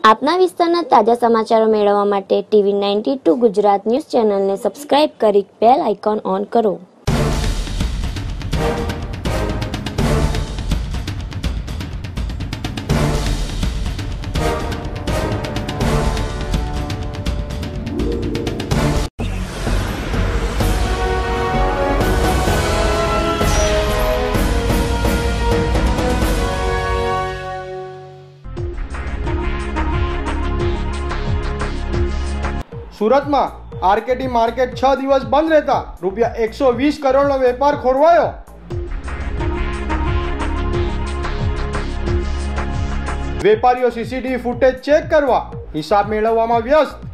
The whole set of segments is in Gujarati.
આપના વિસ્તારના તાજા સમાચારો મેળવવા માટે ટીવી 92 ગુજરાત ન્યૂઝ ચેનલને સબસ્ક્રાઇબ કરી બેલ આઇકોન ઓન કરો। सूरत में आरकेटी मार्केट 6 दिवस बंद रहता ₹120 करोड़ वेपार खोरवायो। वेपारीओ सीसीटीवी फूटेज चेक करवा हिसाब मेळववामां व्यस्त।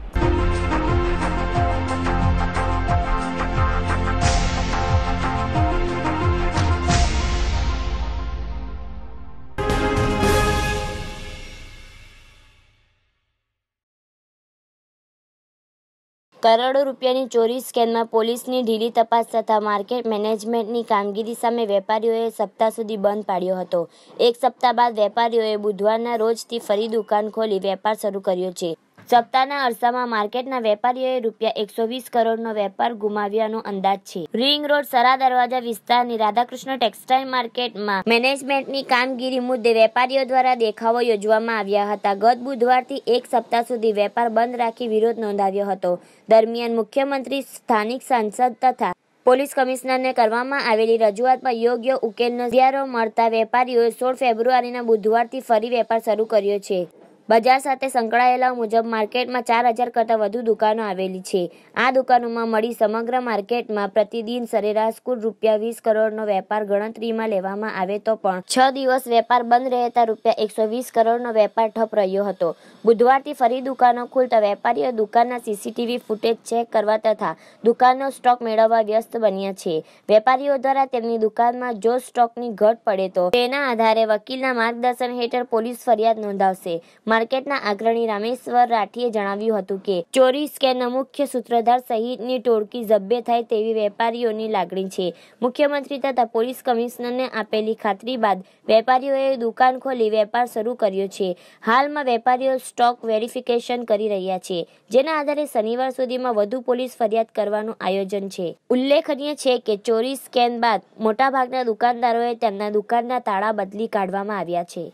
કરોડો રૂપિયાની ચોરી સ્કેમમાં પોલીસની ઢીલી તપાસ તથા માર્કેટ મેનેજમેન્ટની કામગીરી સામે વેપારીઓએ સપ્તાહ સુધી બંધ પાડ્યો હતો। એક સપ્તાહ બાદ વેપારીઓએ બુધવારના રોજથી ફરી દુકાન ખોલી વેપાર શરૂ કર્યો છે। સપ્તાહના અરસામાં માર્કેટના વેપારીઓએ ₹120 કરોડનો વેપાર ગુમાવ્યાનો અંદાજ છે। રિંગ રોડ સરા દરવાજા વિસ્તારની રાધાકૃષ્ણ ટેક્સટાઇલ માર્કેટમાં મેનેજમેન્ટની કામગીરી મુદ્દે વેપારીઓ દ્વારા દેખાવો યોજવામાં આવ્યા હતા। ગત બુધવારથી એક સપ્તાહ સુધી વેપાર બંધ રાખી વિરોધ નોંધાવ્યો હતો। દરમિયાન મુખ્યમંત્રી, સ્થાનિક સાંસદ તથા પોલીસ કમિશનરને કરવામાં આવેલી રજૂઆતમાં યોગ્ય ઉકેલ ન મળતા વેપારીઓએ 16 ફેબ્રુઆરીના બુધવારથી ફરી વેપાર શરૂ કર્યો છે। બજાર સાથે સંકળાયેલા મુજબ માર્કેટમાં 4000 કરતાં વધુ દુકાનો આવેલી છે। આ દુકાનોમાં મળી સમગ્ર માર્કેટમાં પ્રતિદિન સરેરાશ કુલ ₹20 કરોડનો વેપાર ગણતરીમાં લેવામાં આવે તો પણ 6 દિવસ વેપાર બંધ રહેતા ₹120 કરોડનો વેપાર ઠપ રહ્યો હતો। બુધવારથી ફરી દુકાનો ખુલતા વેપારીઓ દુકાનના સીસીટીવી ફૂટેજ ચેક કરવા તથા દુકાનનો સ્ટોક મેળવવા વ્યસ્ત બન્યા છે। વેપારીઓ દ્વારા તેમની દુકાનમાં જો સ્ટોકની ઘટ પડે તો તેના આધારે વકીલના માર્ગદર્શન હેઠળ પોલીસ ફરિયાદ નોંધાવશે। માર્કેટના અગ્રણી રામેશ્વર રાઠીએ જણાવ્યું હતું કે ચોરી સ્કેમના મુખ્ય સૂત્રધાર સહિતની ટોળકી જબ્બે થાય તેવી વેપારીઓની લાગણી છે। મુખ્યમંત્રી તથા પોલીસ કમિશનરને આપેલી ખાતરી બાદ વેપારીઓએ દુકાન ખોલી વેપાર શરૂ કર્યો છે। હાલમાં વેપારીઓ સ્ટોક વેરિફિકેશન કરી રહ્યા છે, જેના આધારે શનિવાર સુધીમાં વધુ પોલીસ ફરિયાદ કરવાનું આયોજન છે। ઉલ્લેખનીય છે કે ચોરી સ્કેમ બાદ મોટાભાગના દુકાનદારોએ તેમના દુકાનના તાળા બદલી કાઢવામાં આવ્યા છે।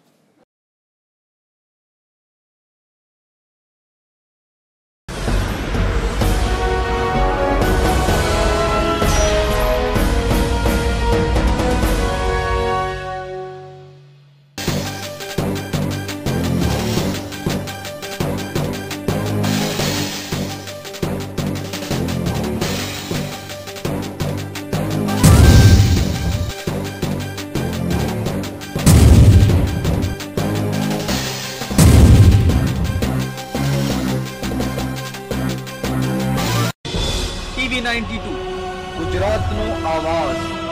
ટીવી 92 ગુજરાતનો આવાજ।